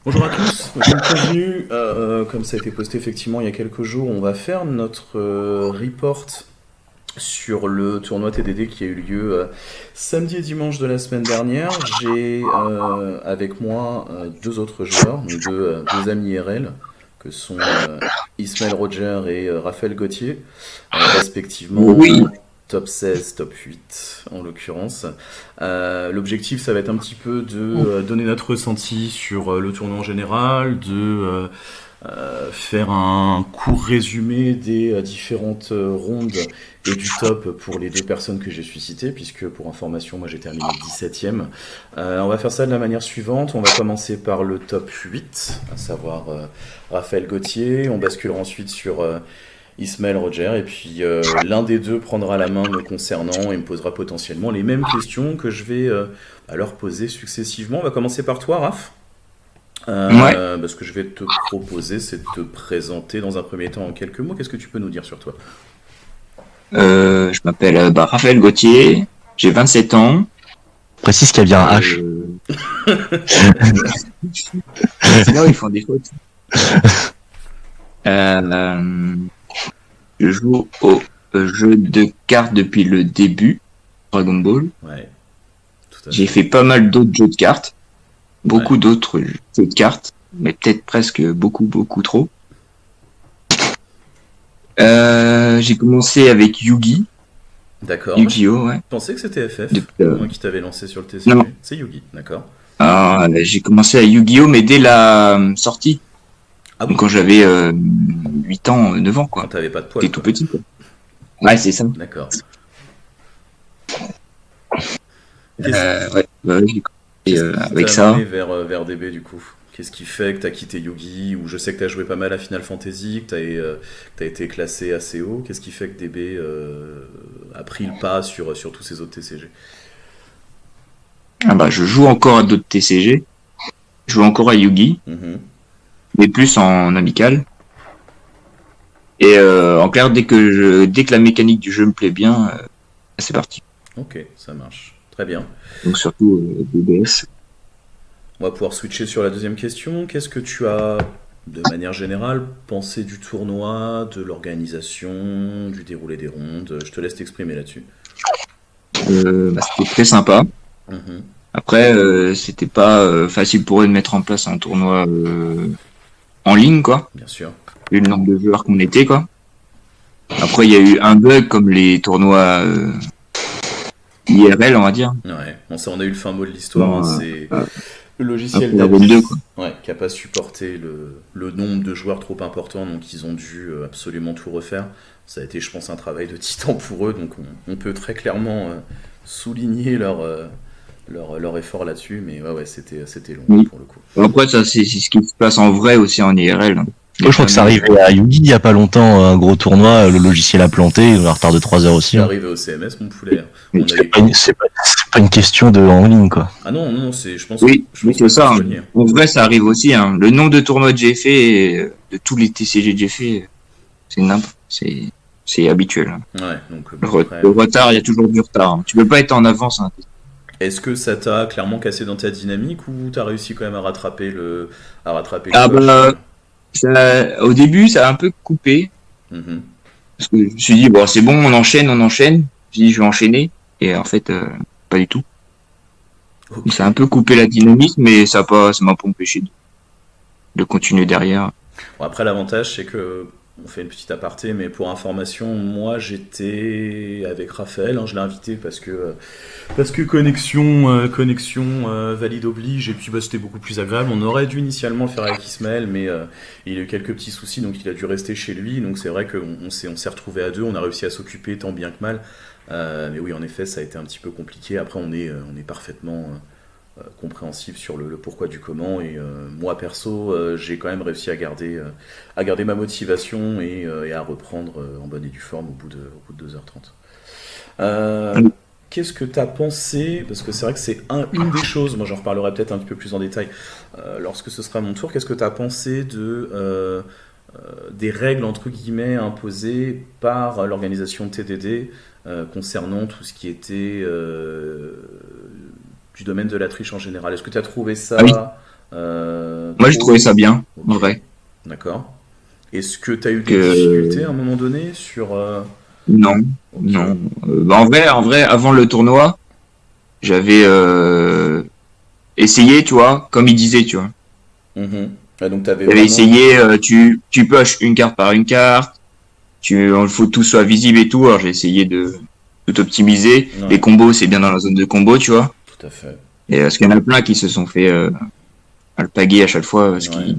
Bonjour à tous, comme convenu, comme ça a été posté effectivement il y a quelques jours, on va faire notre report sur le tournoi TDD qui a eu lieu samedi et dimanche de la semaine dernière. J'ai avec moi deux autres joueurs, donc deux amis IRL, que sont Ismaël Roger et Raphaël Gauthier, Oui, respectivement top 16, top 8 en l'occurrence. L'objectif, ça va être un petit peu de donner notre ressenti sur le tournoi en général, de faire un court résumé des différentes rondes et du top pour les deux personnes que j'ai citées, puisque pour information, moi j'ai terminé 17ème. On va faire ça de la manière suivante. On va commencer par le top 8, à savoir Raphaël Gauthier. On basculera ensuite sur Ismaël Roger, et puis l'un des deux prendra la main me concernant et me posera potentiellement les mêmes questions que je vais leur poser successivement. On va commencer par toi, Raph. ouais. Ce que je vais te proposer, c'est de te présenter dans un premier temps en quelques mots. Qu'est-ce que tu peux nous dire sur toi? Je m'appelle Raphaël Gauthier, j'ai 27 ans. Précise qu'il y a bien un H. Sinon, ils font des fautes. Euh, je joue au jeu de cartes depuis le début, Dragon Ball. Ouais, tout à J'ai fait. fait pas mal d'autres jeux de cartes, Ouais, beaucoup d'autres jeux de cartes, mais peut-être presque beaucoup trop. J'ai commencé avec d'accord. Moi, je Yu-Gi-Oh, ouais. pensais que c'était FF, Depuis, moi qui t'avais lancé sur le non, TCG. C'est Yugi, d'accord. j'ai commencé à Yu-Gi-Oh, mais dès la sortie. Ah Donc oui, quand j'avais 8 ans, 9 ans, quand quoi. t'avais pas de poils, J'étais tout quoi. petit, quoi. Ouais, c'est ça. D'accord. Qu'est-ce Ouais, bah, ouais, j'ai qu'est-ce commencé qui t'a avec ça. amené vers DB du coup? Qu'est-ce qui fait que t'as quitté Yugi? Ou je sais que t'as joué pas mal à Final Fantasy, que t'as été classé assez haut. Qu'est-ce qui fait que DB a pris le pas sur tous ces autres TCG? Ah bah, je joue encore à d'autres TCG. Je joue encore à Yugi, Mhm. mais plus en amical. Et en clair, dès que la mécanique du jeu me plaît bien, c'est parti. Ok, ça marche. Très bien. Donc surtout DBS. On va pouvoir switcher sur la deuxième question. Qu'est-ce que tu as, de manière générale, pensé du tournoi, de l'organisation, du déroulé des rondes? Je te laisse t'exprimer là-dessus. Bah, c'était très sympa. Mhm. Après, c'était pas facile pour eux de mettre en place un tournoi en ligne, quoi. Bien sûr. Vu le nombre de joueurs qu'on était, quoi. Après, il y a eu un bug comme les tournois IRL, on va dire. Ouais, bon, ça, on a eu le fin mot de l'histoire, hein. Bon, C'est le logiciel après la Zone 2, quoi. d'Abyss, ouais, qui a pas supporté le nombre de joueurs trop important, donc ils ont dû absolument tout refaire. Ça a été, je pense, un travail de titan pour eux, donc on peut très clairement souligner leur effort là-dessus, mais ouais, c'était long Oui. pour le coup. Après, ça, c'est ce qui se passe en vrai aussi en IRL, hein. Il y Moi, a je crois que c'est jamais. arrivé à Yugi il y a pas longtemps, un gros tournoi, le logiciel a planté, un retard de 3 heures aussi. C'est Hein. arrivé au CMS, mon poulet. Mais- On a C'est eu. pas c'est pas une question de en ligne, quoi. Ah non, non, c'est, Oui, je oui, pense c'est même que ça, je hein. dois le dire. En vrai, ça arrive aussi, hein. Le nombre de tournois que j'ai fait, de tous les TCG que j'ai fait, c'est habituel, hein. Ouais, donc bon, après. Le retard, il y a toujours du retard, hein. Tu peux pas être en avance, hein. Est-ce que ça t'a clairement cassé dans ta dynamique ou t'as réussi quand même à rattraper le Ah coche? bah, au début, ça a un peu coupé. Mhm. Parce que je me suis dit, bon, c'est bon, on enchaîne, on enchaîne. J'ai dit, je vais enchaîner. Et en fait, pas du tout. Ok. Ça a un peu coupé la dynamique, mais ça m'a pas empêché de continuer derrière. Bon, après, l'avantage, c'est que, on fait une petite aparté, mais pour information, moi j'étais avec Raphaël, hein, je l'ai invité parce que connexion valide oblige, et puis bah, c'était beaucoup plus agréable. On aurait dû initialement le faire avec Ismaël, mais il a eu quelques petits soucis, donc il a dû rester chez lui. Donc c'est vrai on s'est retrouvés à deux, on a réussi à s'occuper tant bien que mal. Mais oui, en effet, ça a été un petit peu compliqué. Après, on est parfaitement compréhensif sur le pourquoi du comment. Et moi, perso, j'ai quand même réussi à garder ma motivation et à reprendre en bonne et due forme au bout de 2h30. Euh, Qu'est-ce que tu as pensé? Parce que c'est vrai que c'est une des choses, moi j'en reparlerai peut-être un petit peu plus en détail lorsque ce sera mon tour. Qu'est-ce que tu as pensé des règles entre guillemets imposées par l'organisation TDD concernant tout ce qui était du domaine de la triche en général? Est-ce que tu as trouvé Ah oui. ça Moi, j'ai trouvé ça bien, en Ok, vrai. d'accord. Est-ce que tu as eu des Que difficultés à un moment donné sur... non, Ok. non. Bah, en vrai, avant le tournoi, j'avais essayé, tu vois, comme il disait, tu vois. Mhm. Ah, donc tu avais J'avais vraiment... essayé, tu pioches une carte par une carte, il faut que tout soit visible et tout. Alors j'ai essayé de tout optimiser. Les Ouais, combos, c'est bien dans la zone de combo, tu vois. tout à fait. Et parce qu'il y en a plein qui se sont fait alpaguer à chaque fois parce Ouais.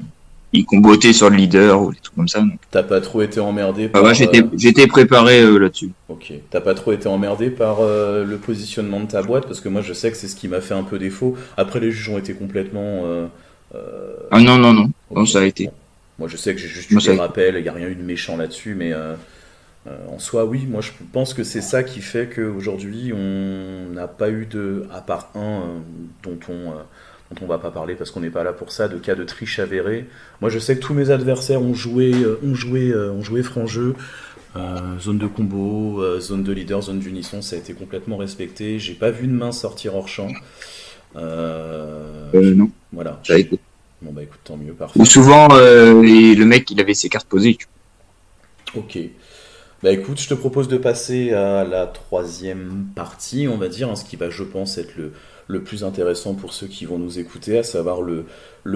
qu'ils combotaient sur le leader ou des trucs comme ça. Donc, T'as pas trop été emmerdé ouais, par... j'étais préparé là-dessus. Ok. T'as pas trop été emmerdé par le positionnement de ta boîte parce que moi je sais que c'est ce qui m'a fait un peu défaut. Après les juges ont été complètement... Ah non, non, non. Non, Ok. ça a été. Bon. Moi je sais que j'ai juste eu Moi, des ça a été. rappels, il n'y a rien eu de méchant là-dessus, mais en soi oui, moi je pense que c'est ça qui fait qu'aujourd'hui on n'a pas eu de... À part un dont on va pas parler parce qu'on n'est pas là pour ça, de cas de triche avéré. Moi je sais que tous mes adversaires ont joué franc jeu. Zone de combo, zone de leader, zone d'unisson, ça a été complètement respecté. J'ai pas vu de main sortir hors champ. Non, Voilà. ça a été. Bon bah écoute, tant mieux, Ou parfait. souvent, le mec, il avait ses cartes posées. Ok. Bah écoute, je te propose de passer à la troisième partie, on va dire, hein, ce qui va, je pense, être le plus intéressant pour ceux qui vont nous écouter, à savoir le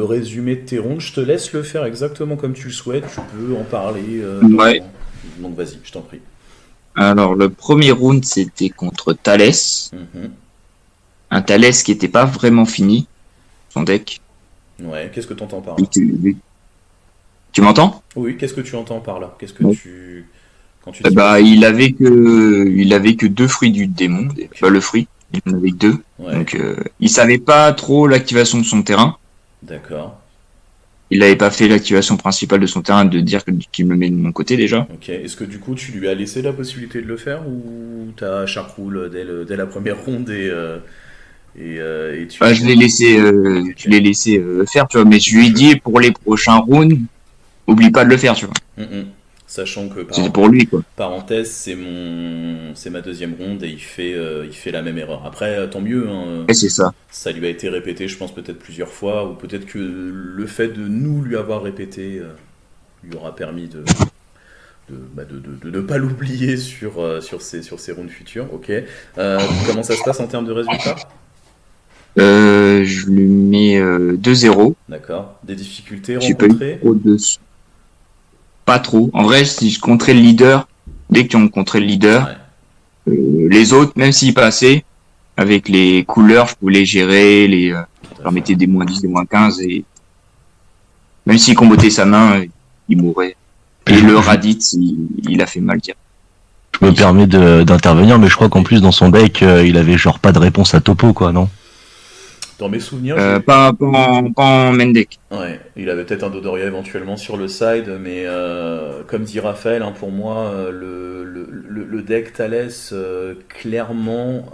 résumé de tes rondes. Je te laisse le faire exactement comme tu le souhaites. Tu peux en parler Ouais. Donc vas-y, je t'en prie. Alors, le premier round, c'était contre Thalès. Mhm. Un Thalès qui était pas vraiment fini, son deck. Ouais, qu'est-ce que tu entends par Vu là? que tu m'entends? Oui, qu'est-ce que tu entends par là? Qu'est-ce que Ouais. tu... Quand tu dis pas Bah, fini? il avait que deux fruits du démon, Ok. pas le fruit. Il en avait que deux. Ouais, Donc, il savait pas trop l'activation de son terrain. d'accord. Il n'avait pas fait l'activation principale de son terrain de dire qu'il me met de mon côté déjà. Ok. Est-ce que du coup tu lui as laissé la possibilité de le faire ou t'as charroule dès la première ronde et tu... Bah, je Ok. l'ai laissé faire, tu vois. Mais je lui ai Je... dit pour les prochains rounds, oublie pas de le faire, tu vois. Mm. Sachant que, C'était pour lui, quoi. parenthèse, c'est ma deuxième ronde et il fait la même erreur. Après, tant mieux, hein, Et c'est ça. ça lui a été répété, je pense peut-être plusieurs fois, ou peut-être que le fait de nous lui avoir répété lui aura permis de ne pas l'oublier sur ses rounds futurs. Ok. Comment ça se passe en termes de résultats? Je lui mets 2-0. D'accord. Des difficultés J'ai pas eu rencontrées? trop de... Pas trop. En vrai, si je compterais le leader, dès que tu rencontrais le leader, Ouais, les autres, même s'ils passaient, avec les couleurs, je pouvais les gérer, tout je à leur fait. mettais des -10, des -15, et même s'il combattait sa main, il mourrait. Et le Raditz, il a fait mal dire. Je me permets d'intervenir, mais je crois qu'en plus dans son deck, il avait genre pas de réponse à topo, quoi, non? Dans mes souvenirs, j'ai... Pas en main deck. Ouais, il avait peut-être un Dodoria éventuellement sur le side, mais comme dit Raphaël, hein, pour moi, le deck Thalès, clairement,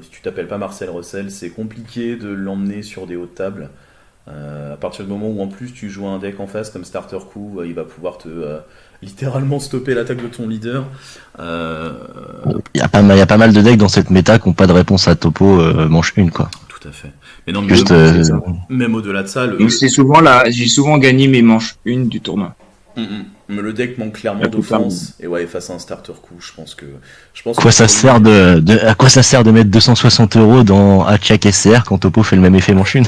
si tu t'appelles pas Marcel Russell, c'est compliqué de l'emmener sur des hautes tables. À partir du moment où en plus tu joues un deck en face comme starter coup, il va pouvoir te littéralement stopper l'attaque de ton leader. Euh, Il y a pas mal de decks dans cette méta qui ont pas de réponse à topo manche 1, quoi. Tout à fait. Mais non, Juste, C'est ça. même au-delà de ça, Donc c'est souvent là, j'ai souvent gagné mes manches 1 du tournoi. Mais le deck manque clairement La plupart. d'offense. Et ouais, face à un starter coup, je pense que quoi ça pour sert lui- à quoi ça sert de mettre 260 € dans Hachak SCR quand topo fait le même effet manche 1?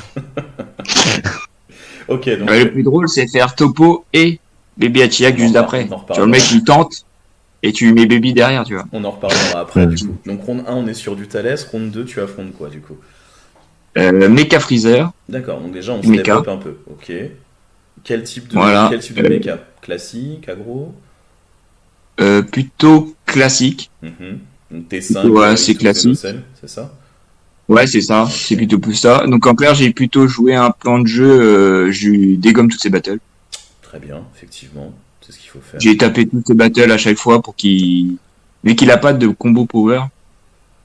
Ok, donc Le plus drôle, c'est faire Topo et Baby Hachiak juste après. on en Tu vois, le mec, reparlera. il tente et tu mets Baby derrière, tu vois. On en reparlera après, Ouais. du coup. Donc ronde 1, on est sur du Thalès. Ronde 2, tu affrontes quoi, du coup? Mecha Freezer, D'accord, donc déjà, on se Mecha. développe un peu. Ok. Voilà. Quel type de mecha? Classique, aggro? Plutôt classique. Mhm. Donc T5, Ouais, c'est Ito, classique. Xenocel, c'est ça? Ouais, c'est ça. C'est plutôt plus ça. Donc en clair, j'ai plutôt joué un plan de jeu, je dégomme toutes ces battles. Très bien, effectivement. C'est ce qu'il faut faire. J'ai tapé toutes ces battles à chaque fois pour qu'il... Vu qu'il a pas de combo power,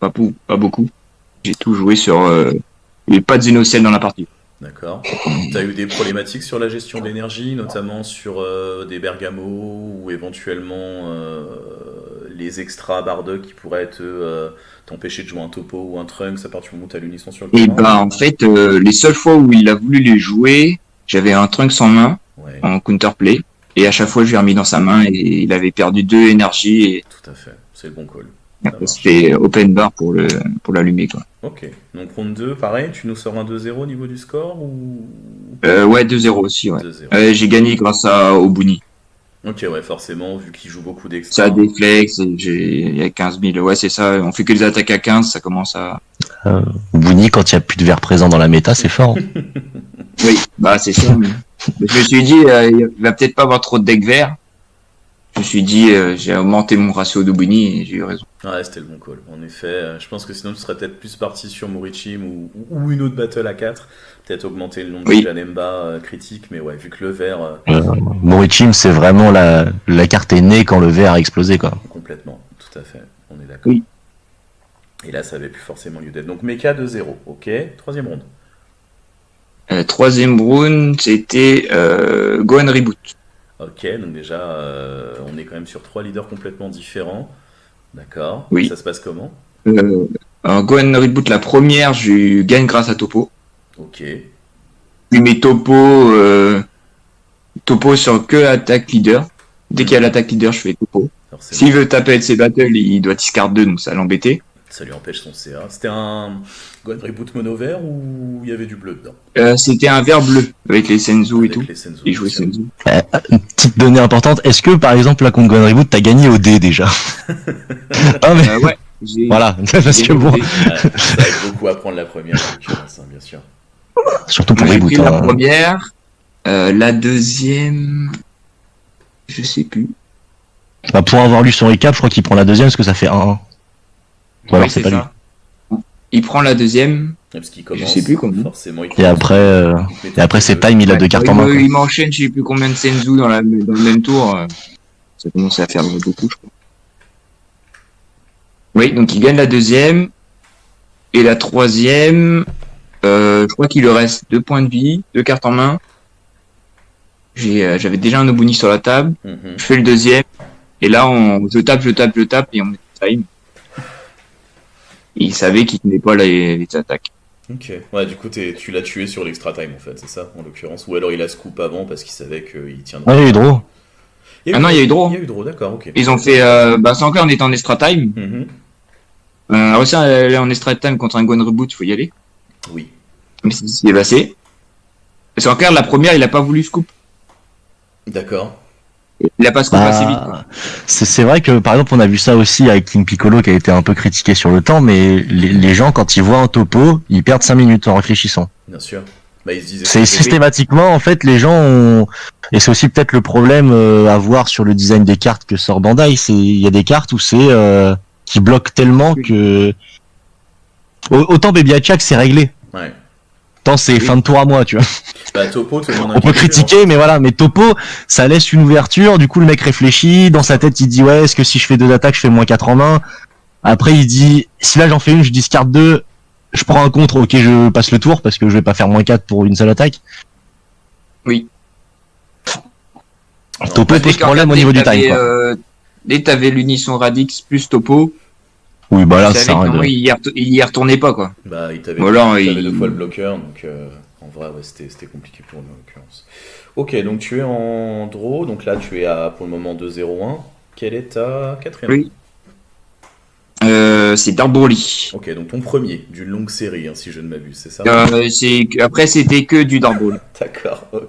pas beaucoup, j'ai tout joué sur... Il n'y avait pas de Xenocel dans la partie. D'accord. Tu as eu des problématiques sur la gestion de l'énergie, notamment sur des bergamos ou éventuellement les extras Bardock qui pourraient t'empêcher de jouer un topo ou un trunks à partir du moment où t'as l'unisson sur le Et terrain. bah en fait, les seules fois où il a voulu les jouer, j'avais un Trunks en main, Ouais, en counterplay, et à chaque fois je lui ai remis dans sa main et il avait perdu 2 énergies et tout à fait. C'est le bon call. Ça après marche. c'était open bar pour l'allumer quoi. Ok. Donc round 2, pareil, tu nous sors un 2-0 au niveau du score ou Ouais, 2-0 aussi, ouais. 2-0? J'ai gagné grâce au Bouni. Ok, ouais, forcément, vu qu'il joue beaucoup Ça d'extra. des flex, il y a 15 000, ouais c'est ça, on fait que les attaques à 15, ça commence à... Bouni, quand il n'y a plus de verre présent dans la méta, c'est fort. Hein. Oui, bah c'est ça. Mais je me suis dit, il va peut-être pas avoir trop de deck vert. Je me suis dit, j'ai augmenté mon ratio de Bouni et j'ai eu raison. Ouais, c'était le bon call. En effet, je pense que sinon tu serais peut-être plus parti sur Morichim ou une autre battle à 4. Peut-être augmenter le nombre Oui. de Janemba critique, mais ouais, vu que le vert, Morichim, c'est vraiment la carte est née quand le verre a explosé, quoi. complètement, tout à fait, on est d'accord. Oui. Et là, ça avait plus forcément lieu d'être. Donc Mecha 2-0, ok. Troisième round. Troisième round, c'était Gohan Reboot. Ok, donc déjà, on est quand même sur 3 leaders complètement différents. D'accord. Oui. Ça se passe comment? Alors Gohan Reboot, la première, je gagne grâce à Topo. Ok. Puis mes Topo sur que attaque leader. Dès qu'il y a l'attaque leader, je fais Topo. Forcément, S'il veut taper ses battles, il doit discard 2, donc ça l'embêter. ça lui empêche son CA. C'était un Gohan Reboot mono vert ou il y avait du bleu dedans? C'était un vert bleu avec les Senzu et Avec tout. les Senzu, Il jouait bien sûr. Senzu. Une petite donnée importante, est-ce que par exemple là contre Gun Reboot, t'as gagné au dé déjà? Ah mais Ouais. voilà, parce que bon, Ouais, ça aide beaucoup à prendre la première, en l'occurrence, hein, bien sûr. surtout pour J'ai Reboot. pris la Hein. première. La deuxième, je sais plus. Bah, pour avoir lu son recap, je crois qu'il prend la deuxième parce que ça fait 1-1. Ou alors Oui, c'est pas lui. Il prend la deuxième. Parce qu'il commence, sais plus comment. forcément, il Et commence après c'est time, il a Ouais, deux cartes en main. Quoi. il m'enchaîne, je sais plus combien de Senzu dans le même tour. Ça commence à faire beaucoup, je crois. Oui, donc il gagne la deuxième. Et la troisième, je crois qu'il lui reste 2 points de vie, 2 cartes en main. J'avais déjà un Obuni sur la table. Mhm. Je fais le deuxième. Et là, je tape et on met time. Il savait qu'il tenait pas les attaques. Ok. Ouais, du coup, tu l'as tué sur l'extra time, en fait, c'est ça, en l'occurrence. Ou alors il a scoop avant parce qu'il savait qu'il tiendrait. Ah, il y a eu draw. Ah non, il y a eu draw. Il y a eu draw, d'accord, ok. Ils ont fait, c'est encore on était en extra time. Mhm. Réussir à aller en extra time contre un Gohan Reboot, faut y aller. Oui. Mais c'est ce qui est passé. Parce qu'en clair, la première, il a pas voulu scoop. D'accord. Il a pas scoop assez vite. Bah, c'est vrai que par exemple on a vu ça aussi avec King Piccolo qui a été un peu critiqué sur le temps, mais les gens quand ils voient un topo, ils perdent 5 minutes en réfléchissant. Bien sûr. Bah, ils se disaient C'est systématiquement en fait les gens ont... et c'est aussi peut-être le problème à voir sur le design des cartes que sort Bandai, c'est il y a des cartes où c'est qui bloquent tellement que autant Baby Hachak c'est réglé. Ouais. Tant c'est fin de tour à moi, tu vois. Bah, Topo, tout le monde On peut critiquer, mais voilà, mais Topo, ça laisse une ouverture, du coup le mec réfléchit, dans sa tête il dit ouais, est-ce que si je fais 2 attaques, je fais moins 4 en main. Après il dit, si là j'en fais une, je discard 2, je prends un contre, ok je passe le tour, parce que je vais pas faire moins 4 pour une seule attaque. Oui. Topo pose problème au niveau du time, quoi. Dès que t'avais l'unisson Radix plus Topo, Oui, bah là, tu savais ça que arrête. normalement, il y retournait pas, quoi. Bah, il t'avait Voilà, il il- t'avait 2 fois le bloqueur, donc en vrai, ouais, c'était compliqué pour lui en l'occurrence. Ok, donc tu es en draw, donc là tu es à pour le moment 2-0-1. Quelle est ta quatrième? Oui. C'est Dark Broly. Ok, donc ton premier d'une longue série, hein, si je ne m'abuse, c'est ça? Après, c'était que du Dark Broly. D'accord, ok,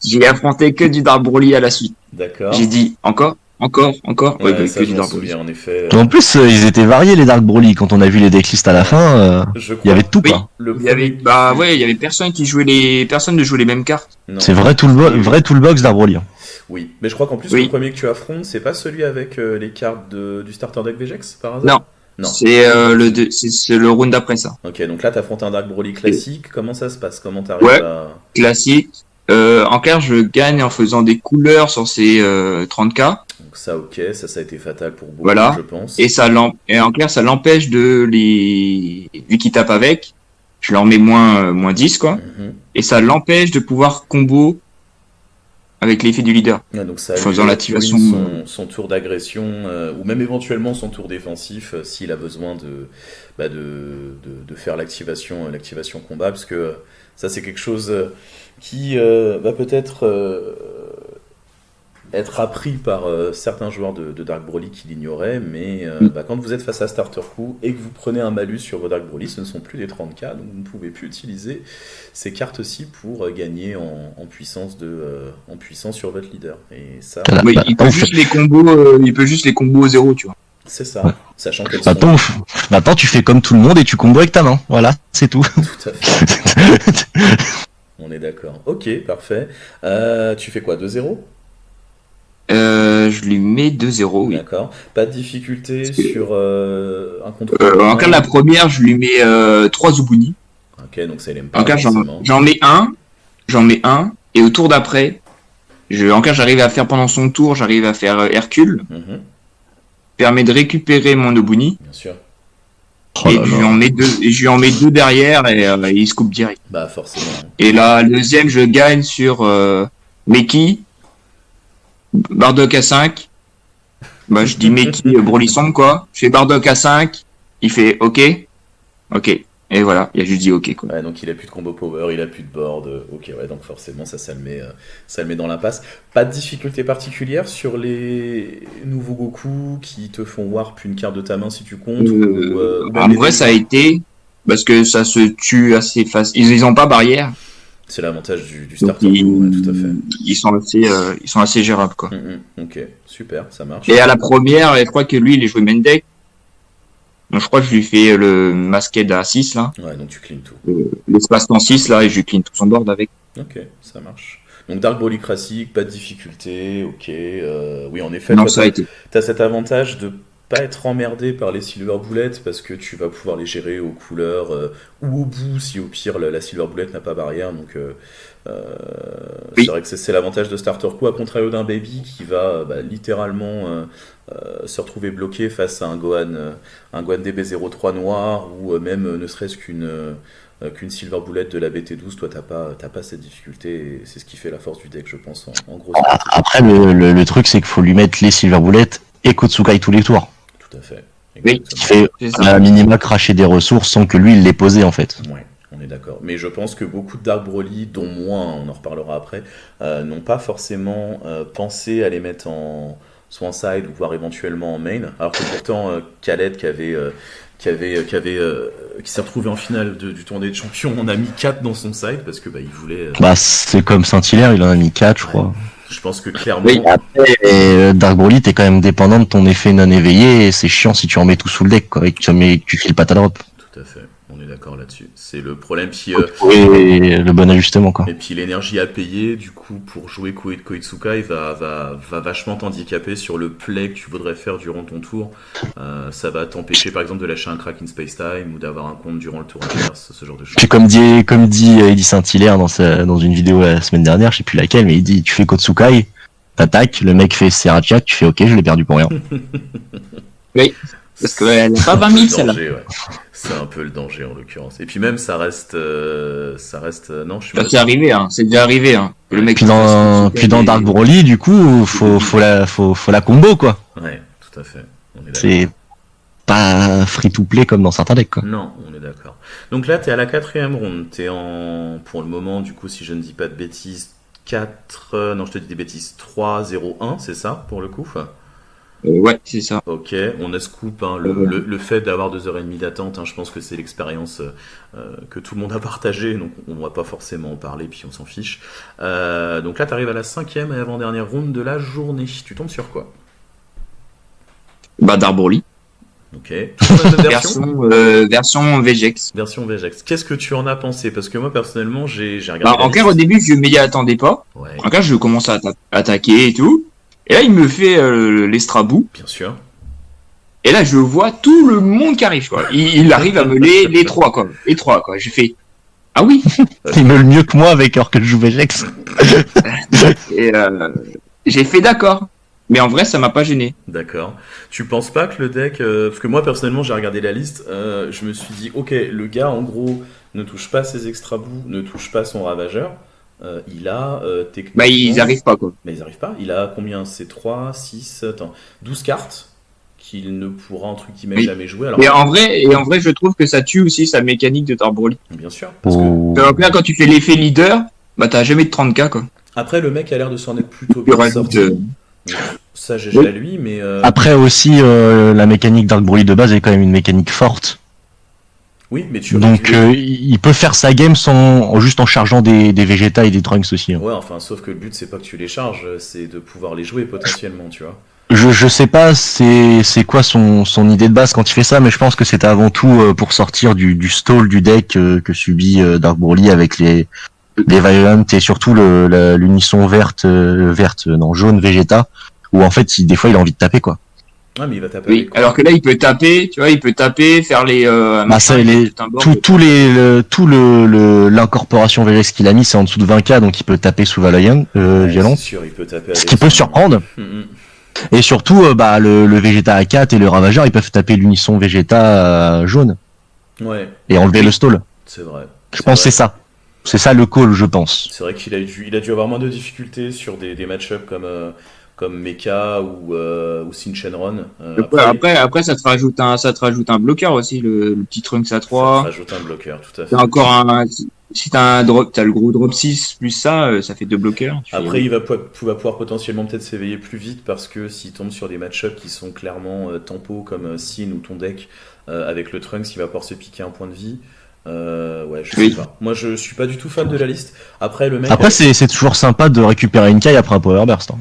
J'ai affronté que du Dark Broly à la suite. d'accord. J'ai dit encore. Ouais, Ouais, ça, que je du m'en Dark Broly. souviens en effet. En plus, ils étaient variés les Dark Broly, quand on a vu les decklists à la fin, Je il y avait tout, Oui. quoi. Le Il y avait, premier- il y avait personne ne jouait les mêmes cartes. Non. C'est vrai vrai toolbox Dark Broly. Oui, mais je crois qu'en plus Oui. le premier que tu affrontes, c'est pas celui avec les cartes du starter deck Vegex par hasard? Non. C'est le round d'après ça. Ok, donc là t'affrontes un Dark Broly classique. Comment ça se passe? Comment t'arrives Ouais. à... Classique. En clair, je gagne en faisant des couleurs sur ces 30K. Donc ça, ok, ça a été fatal pour beaucoup, Voilà. je pense. Et en clair, ça l'empêche de les... Vu qu'ils tapent avec, je leur mets moins 10, quoi. Mhm. Et ça l'empêche de pouvoir combo avec l'effet du leader. Ouais, donc ça Faisant lui l'activation. ruine son tour d'agression, ou même éventuellement son tour défensif, s'il a besoin de faire l'activation combat, parce que ça c'est quelque chose qui va peut-être être appris par certains joueurs de Dark Broly qui l'ignoraient, mais quand vous êtes face à Starter Crew et que vous prenez un malus sur vos Dark Broly, ce ne sont plus des 30k, donc vous ne pouvez plus utiliser ces cartes-ci pour gagner en puissance sur votre leader. Et ça, Voilà. Oui, Bah, il peut attends, juste les combos au 0, tu vois. c'est ça, sachant qu'elles sont Maintenant, tu fais comme tout le monde et tu combos avec ta main. Voilà, c'est tout. tout à fait. On est d'accord. Ok, parfait. Tu fais quoi, 2-0? Je lui mets 2-0, oui. D'accord. Pas de difficulté Parce que- sur un contre En cas de la première, je lui mets 3 Zubuni. Ok, donc ça il aime En pas cas, forcément. j'en mets un, et au tour d'après, en cas, j'arrive à faire pendant son tour, j'arrive à faire Hercule, Mhm, permet de récupérer mon Obuni, bien sûr. Oh et là je là. lui en mets deux derrière, et il se coupe direct. Bah forcément. Et la deuxième, je gagne sur Meki, Bardock à 5. Bah, je dis Meki Brolisson, quoi. Je fais Bardock à 5, il fait OK. Et voilà, il a juste dit OK, quoi. Ouais, donc il a plus de combo power, il a plus de board. Ok, ouais, donc forcément ça le met dans l'impasse. Pas de difficulté particulière sur les nouveaux Goku qui te font warp une carte de ta main si tu comptes. Ou même En les vrai, ça a dégâts. été parce que ça se tue assez facile. Ils ont pas barrière, C'est l'avantage du donc starter crew, ouais, tout à fait. ils sont assez gérables, quoi. Ok, super, ça marche. Et à la première, je crois que lui, il est joué main deck. Donc je crois que je lui fais le Masked à 6 là, Ouais, donc tu clean tout. l'espace-temps 6 là, et je lui clean tout son board avec. Ok, ça marche. Donc Dark Broly classique, pas de difficulté, ok. Oui, en effet, Non, toi, ça a été. t'as cet avantage de pas être emmerdé par les Silver Bullets parce que tu vas pouvoir les gérer aux couleurs ou au bout si au pire la Silver Bullet n'a pas barrière. Donc Oui. c'est vrai que c'est l'avantage de Starter Coup, à contrario d'un Baby qui va littéralement se retrouver bloqué face à un Gohan DB03 noir ou même ne serait-ce qu'une Silver Bullet de la BT12. Toi t'as pas cette difficulté et c'est ce qui fait la force du deck, je pense, en gros. Après, le truc, c'est qu'il faut lui mettre les Silver Bullets et Kotsukai tous les tours. Tout à fait. Oui. Qui fait C'est à ça. minima cracher des ressources sans que lui il les posé en fait. Ouais, on est d'accord. Mais je pense que beaucoup de Dark Broly, dont moi, on en reparlera après, n'ont pas forcément pensé à les mettre soit en side ou voire éventuellement en main. Alors que pourtant, Khaled qui s'est retrouvé en finale du tournoi de champions, on a mis 4 dans son side parce que il voulait. Bah, c'est comme Saint-Hilaire, il en a mis 4, je crois. Je pense que clairement. Oui. Après, Dark Broly, t'es quand même dépendant de ton effet non éveillé et c'est chiant si tu en mets tout sous le deck, quoi, et que tu files pas ta drop. Tout à fait. On est d'accord là-dessus. C'est le problème. Puis, Et le bon ajustement, quoi. et puis l'énergie à payer, du coup, pour jouer Koitsukai va vachement t'handicaper sur le play que tu voudrais faire durant ton tour. Ça va t'empêcher, par exemple, de lâcher un crack in space time ou d'avoir un compte durant le tour inverse, ce genre de choses. Puis comme dit Eddie Saint-Hilaire dans une vidéo la semaine dernière, je sais plus laquelle, mais il dit, tu fais Kotsukai, t'attaques, le mec fait Serachat, tu fais OK, je l'ai perdu pour rien. Oui. Parce qu'elle n'a pas 20 000 C'est un peu le celle-là. danger, ouais. C'est un peu le danger en l'occurrence. Et puis même, ça reste, non, je suis Ça pas c'est arrivé, hein. C'est déjà arrivé, hein. Que le mec Puis dans Dark Broly, du coup, faut la combo, quoi. Ouais, tout à fait. On est d'accord. C'est pas free to play comme dans certains decks, quoi. Non, on est d'accord. Donc là, t'es à la 4e ronde. T'es pour le moment, du coup, si je ne dis pas de bêtises, 4. Non, je te dis des bêtises. 3-0-1, c'est ça, pour le coup? Ouais, c'est ça. Ok, on a scoop, hein, le fait d'avoir 2h30 d'attente, hein, je pense que c'est l'expérience que tout le monde a partagée, donc on va pas forcément en parler, puis on s'en fiche. Donc là, t'arrives à la 5e et avant-dernière ronde de la journée. Tu tombes sur quoi? Bah, Dark Broly. Ok. Toujours la même version? Version VGX. Version VGX. Qu'est-ce que tu en as pensé? Parce que moi, personnellement, j'ai Bah, regardé la en clair, liste. au début, je m'y attendais pas. Ouais, En clair, je commence à attaquer et tout. Et là, il me fait l'estrabou. bien sûr. Et là, je vois tout le monde qui arrive, quoi. Il arrive à me les trois, quoi. Les trois, quoi. J'ai fait, ah oui. Il me le mieux que moi avec alors que je joue VGX. Et j'ai fait d'accord. Mais en vrai, ça m'a pas gêné. D'accord. Tu penses pas que le deck... parce que moi, personnellement, j'ai regardé la liste, je me suis dit, ok, le gars, en gros, ne touche pas ses extra bouts, ne touche pas son ravageur. il a techniquement... Bah, ils arrivent pas, quoi. Mais ils arrivent pas. Il a combien? C'est 3, 6, attends, 12 cartes qu'il ne pourra, entre guillemets, Oui. jamais jouer. Alors, Et en vrai, je trouve que ça tue aussi sa mécanique de Dark Broly. bien sûr. Parce que, Oh. Alors que là, quand tu fais l'effet leader, bah, t'as jamais de 30k, quoi. après, le mec a l'air de s'en être plutôt Tu bien rajoutes, sorti. Donc, ça, GG Oui. à lui, mais... Après aussi, la mécanique Dark Broly de base est quand même une mécanique forte. oui, mais tu Donc il peut faire sa game juste en chargeant des Vegeta et des Trunks aussi, hein. Ouais, enfin, sauf que le but, c'est pas que tu les charges, c'est de pouvoir les jouer potentiellement, tu vois. Je sais pas c'est quoi son idée de base quand il fait ça, mais je pense que c'était avant tout pour sortir du stall du deck que subit Dark Broly avec les Violent et surtout l'unisson jaune Vegeta, où en fait des fois il a envie de taper, quoi. Ouais, mais il va taper Oui, avec quoi? alors que là, il peut taper, tu vois, il peut taper, faire les... Bah ça, l'incorporation VGS qu'il a mis, c'est en dessous de 20k, donc il peut taper sous Ouais, violent. c'est sûr, il peut taper Ce avec qui peut son- surprendre. Mhm. Et surtout, le Vegeta A4 et le Ravageur, ils peuvent taper l'unisson Vegeta jaune Ouais, et enlever le stall. c'est vrai. Je pense que c'est ça. C'est ça le call, je pense. C'est vrai qu'il a dû avoir moins de difficultés sur des match-ups comme Mecha ou Shinsenron. Après, ça te rajoute un bloqueur aussi, le petit Trunks ça te A3. rajoute un bloqueur, tout à fait. T'as encore si t'as t'as le gros drop 6 plus ça, ça fait deux bloqueurs. Après, il va pouvoir potentiellement peut-être s'éveiller plus vite parce que s'il tombe sur des match-ups qui sont clairement tempo comme Sin ou ton deck avec le Trunks, il va pouvoir se piquer un point de vie. Ouais, je sais Oui. pas. Moi, je suis pas du tout fan de la liste. Après, le mec. Après, c'est toujours sympa de récupérer une caille après un Power Burst, hein.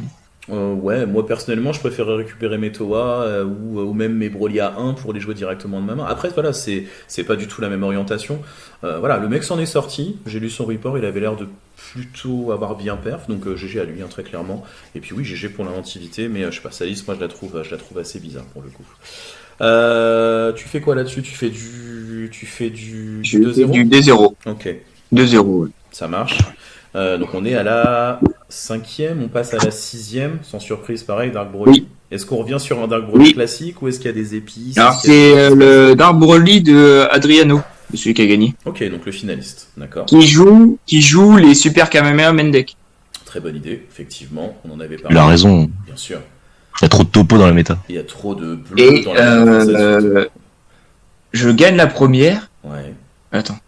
Ouais, moi personnellement, je préférais récupérer mes Toa ou même mes Broly à 1 pour les jouer directement de ma main. Après, voilà, c'est pas du tout la même orientation. Voilà, le mec s'en est sorti. J'ai lu son report, il avait l'air de plutôt avoir bien perf, donc GG à lui, hein, très clairement. Et puis oui, GG pour l'inventivité, mais je sais pas, sa liste, moi je la trouve assez bizarre pour le coup. Tu fais quoi là-dessus? Tu fais du Je fais 2-0? du D0. Ok, 2-0, ouais. ça marche. Donc on est à la 5e, on passe à la 6e, sans surprise pareil, Dark Broly. Oui. Est-ce qu'on revient sur un Dark Broly Oui. classique ou est-ce qu'il y a des épices? Alors, Est-ce qu'il y a c'est des- le Dark Broly de Adriano, celui qui a gagné. Ok, donc le finaliste, d'accord. Qui joue les Super Kamehameha Mendek. Très bonne idée, effectivement, on en avait Il parlé. a raison. Bien sûr, Il y a trop de topo dans la méta. il y a trop de bleu Et dans la conversation. je gagne la première. Ouais, Attends.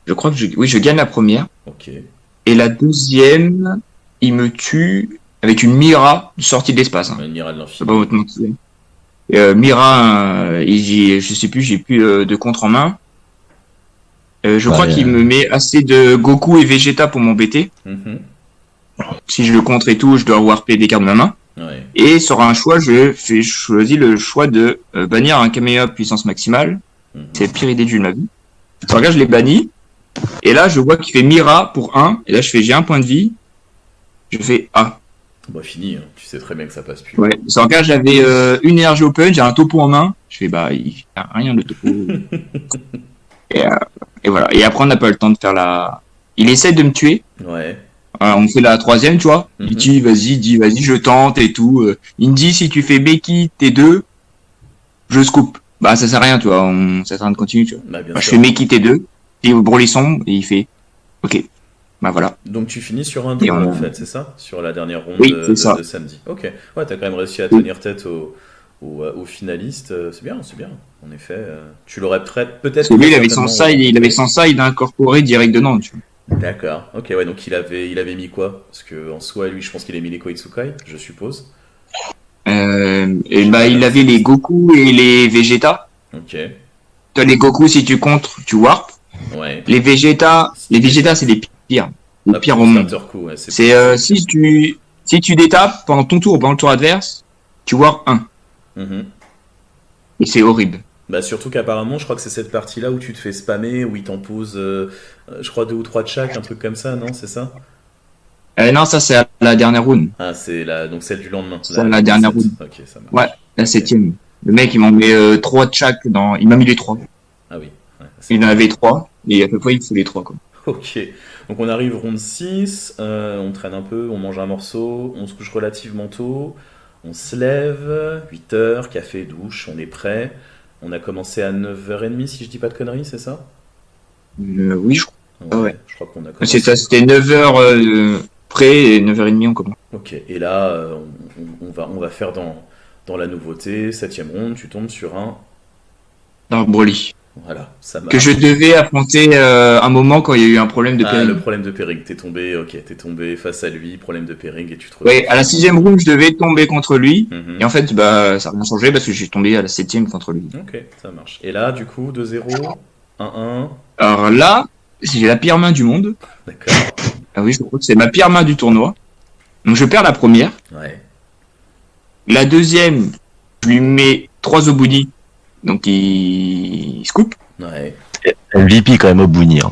Je crois que je gagne la première. ok. Et la deuxième, il me tue avec une Mira sortie de l'espace. Hein. Une Mira de Je l'infini. sais pas votre mentir. Mira, je sais plus, j'ai plus de contre en main. Je crois qu'il me met assez de Goku et Vegeta pour m'embêter. Mhm. Si je le contre et tout, je dois warper des cartes de ma main. Ouais. Et sur un choix, je choisis le choix de bannir un Kamehameha puissance maximale. Mhm. C'est la pire idée que j'ai eu de ma vie. Sur regarde, je l'ai banni. Et là, je vois qu'il fait Mira pour 1. Et là, je fais j'ai un point de vie. Je fais A. Bah fini, hein. Tu sais très bien que ça passe plus. Ouais. Sur regarde, j'avais une énergie open, j'ai un topo en main. Je fais bah, il fait rien le topo. et voilà. Et après, on n'a pas eu le temps de faire la. Il essaie de me tuer. Ouais. On fait la troisième, tu vois. Mhm. Il dit vas-y, je tente et tout. Il me dit si tu fais Becky T2, je scoop. Bah ça sert à rien, tu vois. Ça sert à rien de continuer, tu vois. Bah bien Moi, je sûr. fais Becky T2, et Broly sombre, et il fait ok. Bah voilà. Donc tu finis sur un Et draw on- en fait, c'est ça? Sur la dernière ronde Oui, c'est ça. de samedi. Ok. Ouais, t'as quand même réussi à tenir tête au finaliste. C'est bien, c'est bien. En effet, tu l'aurais peut-être. Parce que lui, il avait certainement- son side incorporé direct dedans, tu vois. D'accord. Ok, ouais, donc il avait mis quoi? Parce que en soi, lui, je pense qu'il a mis les Koitsukai, je suppose. Et bah il avait les Goku et les Vegeta. Ok. Toi les Goku, si tu contres, tu warp. Ouais. Les Vegeta, c'est les pires. Les Ah, pires pour au monde. starter coup, ouais, c'est C'est si tu détapes pendant ton tour ou pendant le tour adverse, tu warp 1. Mhm. Et c'est horrible. Bah surtout qu'apparemment, je crois que c'est cette partie-là où tu te fais spammer, où il t'en pose, je crois 2 ou 3 de chaque, un truc comme ça, non? C'est ça? Non, ça c'est à la dernière round. Ah, c'est donc celle du lendemain. C'est la dernière round. Ok, ça marche. Ouais, la 7ème. Le mec il m'en met 3 de chaque dans. Il m'a mis les 3. Ah oui. Ouais, c'est- Il en avait 3. Et à peu près il faut les 3 quoi. Ok, donc on arrive ronde 6, on traîne un peu, on mange un morceau, on se couche relativement tôt, on se lève, 8h, café, douche, on est prêt. On a commencé à 9h30 si je dis pas de conneries, c'est ça? Oui, je crois. Ah ouais. Je crois qu'on a commencé. C'est ça, c'était 9h près et 9h30 on commence. Ok, et là, on va faire dans la nouveauté, 7ème ronde, tu tombes sur un. Dans Broly. Voilà, ça marche. Que je devais affronter un moment quand il y a eu un problème de Ah, pairing. le problème de pairing, t'es tombé face à lui, problème de pairing, et tu te Ouais, à la 6ème round, je devais tomber contre lui. Mhm. Et en fait, bah, ça n'a rien changé parce que j'ai tombé à la 7ème contre lui. Ok, ça marche. Et là, du coup, 2-0, 1-1, Alors là, j'ai la pire main du monde. d'accord. Ah oui, je crois que c'est ma pire main du tournoi. Donc je perds la première. Ouais. La deuxième, je lui mets 3 Obuni. Donc il se coupe. Ouais. MVP quand même au Bouni. Hein.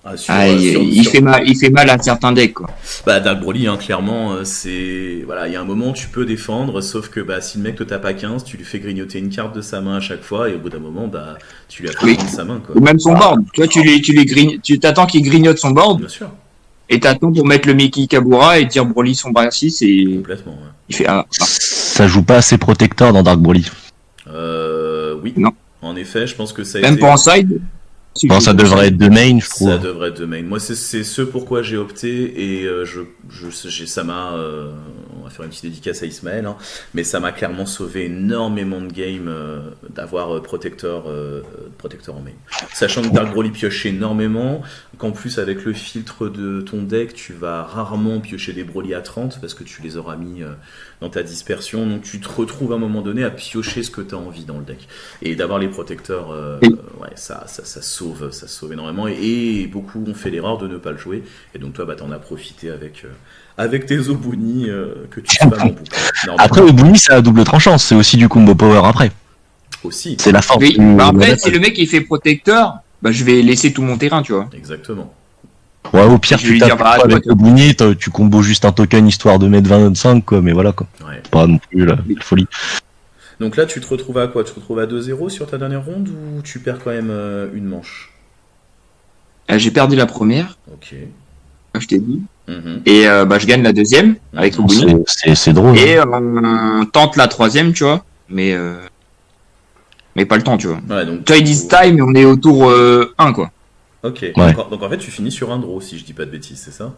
Ah, sur, Ah, il fait mal à certains decks, quoi. Bah, Dark Broly, hein, clairement, c'est. Voilà, il y a un moment où tu peux défendre, sauf que bah, si le mec te tape à 15, tu lui fais grignoter une carte de sa main à chaque fois, et au bout d'un moment, bah, tu lui as fait Oui. prendre sa main, quoi. Ou même son board. Toi, tu t'attends qu'il grignote son board. Bien sûr, Et t'attends pour mettre le Mickey Kabura et dire Broly son bras 6 et complètement. Ouais. il fait ah. Ça joue pas assez protecteur dans Dark Broly. Oui. Non. En effet, je pense que ça a Même été. pour en side. Bon, ça devrait être de main, je trouve. Ça devrait être de main. Moi, c'est ce pourquoi j'ai opté et ça m'a. On va faire une petite dédicace à Ismaël, hein, mais ça m'a clairement sauvé énormément de games d'avoir protecteur en main. Sachant que Dark Broly pioche énormément, qu'en plus avec le filtre de ton deck, tu vas rarement piocher des Broly à 30 parce que tu les auras mis dans ta dispersion, donc tu te retrouves à un moment donné à piocher ce que tu as envie dans le deck. Et d'avoir les protecteurs, ouais, ça sauve énormément. Et beaucoup ont fait l'erreur de ne pas le jouer. Et donc toi, bah, t'en as profité avec tes Obuni que tu spams en boucle. Après, au Bouni, c'est à double tranchant. C'est aussi du combo power après. Aussi. C'est la force. Oui. Bah après, si le mec il fait protecteur, bah je vais laisser tout mon terrain, tu vois. Exactement. Ouais, au pire, Je vais lui tu dire, tapes bah, avec le Bouni, tu combos juste un token histoire de mettre 25, quoi. Mais voilà, quoi. Ouais. Pas non plus la folie. Donc là, tu te retrouves à quoi? Tu te retrouves à 2-0 sur ta dernière ronde ou tu perds quand même une manche? J'ai perdu la première, Ok. comme je t'ai dit. Mhm. Et bah je gagne la deuxième avec Mhm. Obuni. C'est drôle. Et on tente la troisième, tu vois. Mais pas le temps, tu vois. Ouais, donc, Toi, ils disent time et on est au tour 1, quoi. Ok. Ouais. Donc en fait, tu finis sur un draw, si je dis pas de bêtises, c'est ça?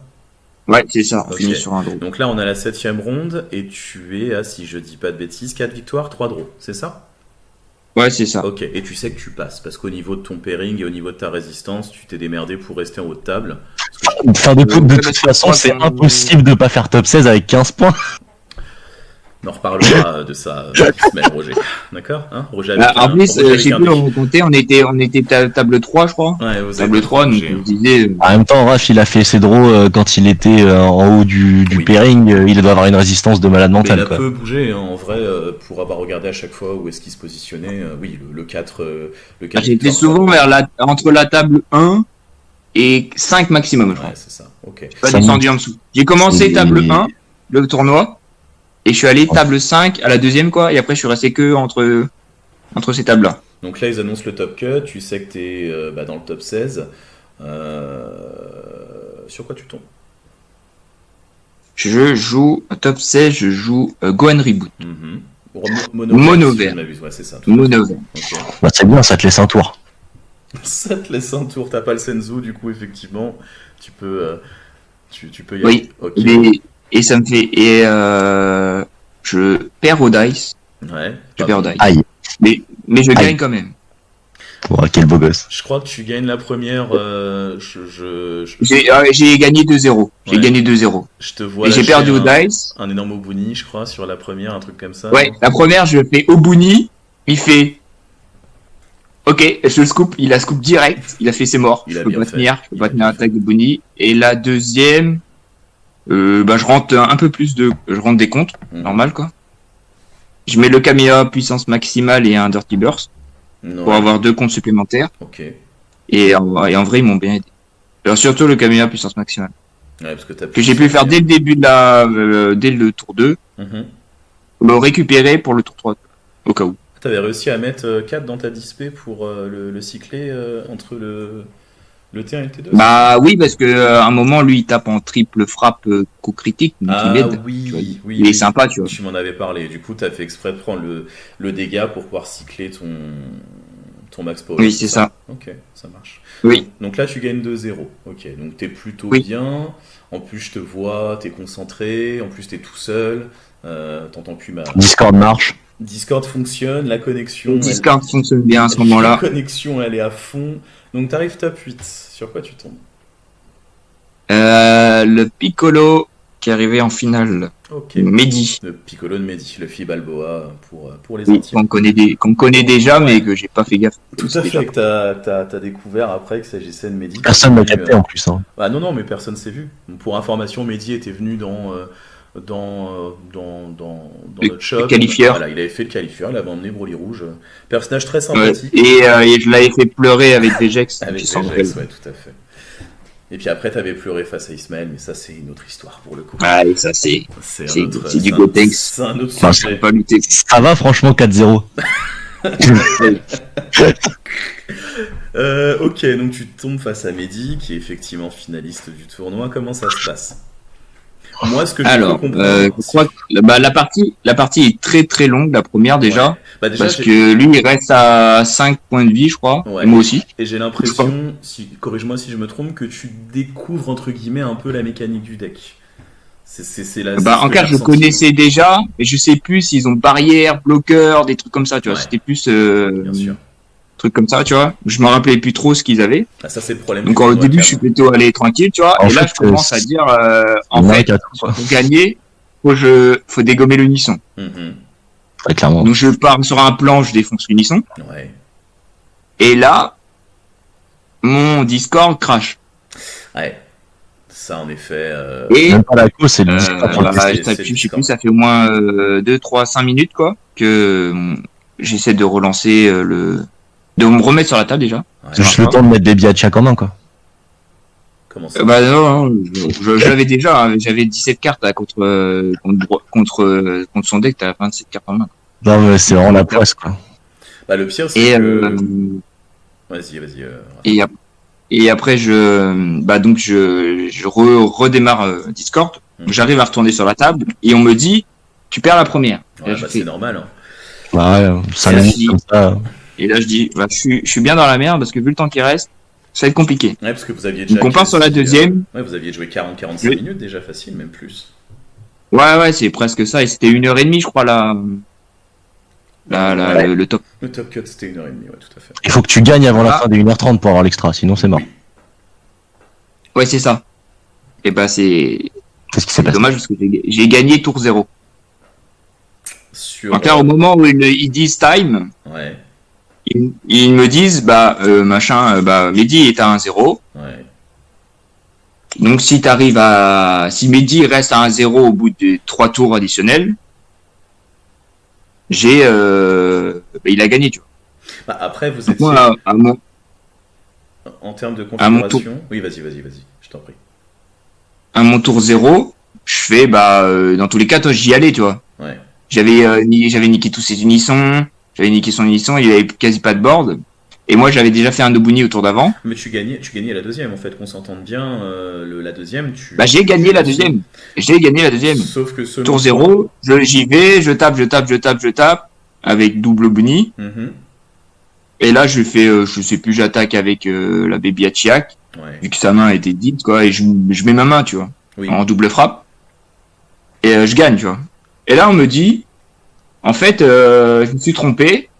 Ouais, c'est ça. On Ok. finit sur un draw. Donc là, on a la 7ème ronde et tu es à, si je dis pas de bêtises, 4 victoires, 3 draws, c'est ça? Ouais, c'est ça. Ok, et tu sais que tu passes, parce qu'au niveau de ton pairing et au niveau de ta résistance, tu t'es démerdé pour rester en haut de table. Enfin, de toute façon, moi, c'est ton- impossible de pas faire top 16 avec 15 points. On en reparlera de ça cette semaine, Roger. D'accord, hein, Roger Bah, avec en plus, Roger je avec sais un plus, dé. on comptait, on était table 3, je crois. Ouais, vous Table êtes 3, donc Roger, on hein. disait... En même temps, Raph, il a fait ses draws quand il était en haut du Oui. pairing. Il doit avoir une résistance de malade Mais il mentale, a quoi. peu bougé, hein, en vrai, pour avoir regardé à chaque fois où est-ce qu'il se positionnait. Oui, le 4. Le 4 J'étais victoires, souvent entre la table 1 et 5 maximum, je crois. Ouais, c'est ça, ok. Pas Ça descendu en dessous. J'ai commencé c'est- table 1, le tournoi, et je suis allé table 5 à la deuxième, quoi, et après je suis resté que entre ces tables-là. Donc là, ils annoncent le top cut, tu sais que t'es dans le top 16. Sur quoi tu tombes? Je joue top 16, je joue Gohan Reboot. Mhm. Mono si je vert. ne m'abuse, ouais, c'est ça. tout à fait. Mono vert. Ok. Bah, c'est bien, ça te laisse un tour. Ça te laisse un tour, t'as pas le Senzu, du coup, effectivement, tu peux, tu peux y Oui. aller. Ok. Et ça me fait... Et je perds au dice. Ouais. Je perds au dice. Aïe. Mais je Aïe. gagne quand même. Oh, quel beau gosse. Je crois que tu gagnes la première. J'ai gagné 2-0. J'ai Ouais. gagné 2-0. Je te vois Et j'ai lâcher perdu au dice. un énorme Obuni, je crois, sur la première, un truc comme ça. Ouais, la première, je fais Obuni. Il fait... Ok, je le scoop. Il a scoop direct. Il a fait c'est mort. Il Je a peux bien pas fait. tenir. Je peux Il pas a tenir bien l'attaque de Boni. Et la deuxième... bah, je rentre un peu plus de... Je rentre des comptes. Mhm. Normal, quoi. Je mets le Kamehameha puissance maximale et un Dirty Burst. Non, Pour avoir 2 comptes supplémentaires. Ok. Et en vrai, ils m'ont bien aidé. Alors, surtout le Kamehameha puissance maximale. Ouais, parce que t'as Que j'ai pu faire dès le début dès le tour 2. Mhm. Le récupérer pour le tour 3. Au cas où. T'avais réussi à mettre 4 dans ta dispé pour le cycler entre le T1 et le T2? Bah oui, parce que à un moment, lui, il tape en triple frappe coup critique. Donc il m'aide. oui, tu vois. oui, Il est sympa, tu vois. Tu m'en avais parlé. Du coup, t'as fait exprès de prendre le dégât pour pouvoir cycler Ton max power. Oui, c'est ça. Ok, ça marche. Oui. Donc là, tu gagnes 2-0. Ok, donc t'es plutôt Oui. bien. En plus, je te vois, t'es concentré. En plus, t'es tout seul. T'entends plus ma. Discord marche. Discord fonctionne, la connexion. Le Discord fonctionne bien à ce moment-là. La connexion, elle est à fond. Donc t'arrives top 8. Sur quoi tu tombes? Le Piccolo qui est arrivé en finale. Ok. Mehdi. Le Piccolo de Mehdi, le Fi Balboa pour les Oui, intimes. qu'on connaît déjà, mais que j'ai pas fait gaffe. Tout à fait, que t'as découvert après qu'il s'agissait de Mehdi. Personne m'a capté en plus. Hein. Ah non, mais personne s'est vu. Pour information, Mehdi était venu dans notre shop. Le qualifieur. Voilà, il avait fait le qualifieur, il avait emmené Broly Rouge. Personnage très Ouais. sympathique. Et je l'avais fait pleurer avec des Jex. Avec qui s'en Regex, rappellent. ouais, tout à fait. Et puis après, t'avais pleuré face à Ismaël, mais ça, c'est une autre histoire pour le coup. Ah, et ça, c'est du un- Gotenks. c'est un autre Enfin, sujet. pas lutter. Ça va franchement 4-0. Ok, donc tu tombes face à Mehdi, qui est effectivement finaliste du tournoi. Comment ça se passe? Moi, ce que je Alors, peux comprendre, je crois que la partie est très très longue, la première déjà. Ouais. Bah, déjà, Parce que lui, il reste à 5 points de vie, je crois. Ouais. Et moi aussi. et j'ai l'impression, corrige-moi si je me trompe, que tu découvres entre guillemets un peu la mécanique du deck. C'est la. c'est Bah, ce en que cas, j'ai je ressenti. connaissais déjà, mais je sais plus s'ils ont barrière, bloqueur, des trucs comme ça, tu vois. Ouais. C'était plus Bien sûr. trucs comme ça, tu vois. Je me rappelais plus trop ce qu'ils avaient. Ah, ça, c'est le problème. Donc du au tournoi, début, je suis clairement. plutôt allé tranquille, tu vois. En Et là, fait, je commence à dire, en Il y en a fait, 4, quoi. pour gagner, faut dégommer l'unisson. Mhm. Ouais, clairement. Donc je pars sur un plan, je défonce l'unisson. Ouais. Et là, mon Discord crash. Ouais. Ça, en effet. Et Même pas la cause, c'est le Discord. ouais, bah, c'est- ça c'est pue, je sais Discord. plus, ça fait au moins 2, 3, 5 minutes, quoi, que j'essaie de relancer de me remettre sur la table déjà. Ouais. C'est juste le temps de mettre des billets à chaque en main, quoi. Comment ça? Bah non, j'avais déjà, hein, j'avais 17 cartes là, contre son deck, t'as 27 cartes en main. Non, mais c'est vraiment la poisse, quoi. Bah, le pire, c'est Et, que. Vas-y. et après, donc je redémarre Discord. Mhm. J'arrive à retourner sur la table et on me dit, tu perds la première. Et Ouais, là, je bah, fais- c'est normal. Hein. Bah ouais, 5 C'est minutes assis. comme ça. et là, je dis, bah, je suis bien dans la merde parce que vu le temps qui reste, ça va être compliqué. Ouais, parce que vous aviez déjà. Donc on part sur la quasi, deuxième. Ouais, vous aviez joué 40-45 Oui. minutes déjà, facile, même plus. Ouais, c'est presque ça. Et c'était 1h30, je crois, Ouais. le top. Le top cut, c'était 1h30, ouais, tout à fait. Il faut que tu gagnes avant la Ah. fin des 1h30 pour avoir l'extra, sinon c'est mort. Oui. Ouais, c'est ça. Et bah, c'est Qu'est-ce qui s'est passé? dommage parce que j'ai gagné tour 0. Sur. Donc là, au moment où ils disent time, Ouais, ils me disent, Mehdi est à 1-0. ouais. Donc si Mehdi reste à 1-0 au bout de 3 tours additionnels, il a gagné, tu vois. Bah, après, vous Donc étiez. moi, En termes de à mon tour. configuration. Oui, vas-y, je t'en prie. à mon tour 0, je fais, dans tous les cas, toi, j'y allais, tu vois. Ouais. J'avais niqué tous ses unissons, j'avais niqué son unisson, il avait quasi pas de board. Et moi, j'avais déjà fait un Dobuni au tour d'avant. Mais tu gagnais la deuxième, en fait, qu'on s'entende bien. La deuxième, tu. Bah, j'ai gagné la deuxième. Sauf que selon. Tour 0, j'y vais, je tape, avec double Bunny. Mhm. Et là, je fais, je sais plus, j'attaque avec la baby Hachiak, Ouais. vu que sa main était dite, quoi, et je mets ma main, tu vois, Oui. en double frappe. Et je gagne, tu vois. Et là, on me dit, en fait, je me suis trompé.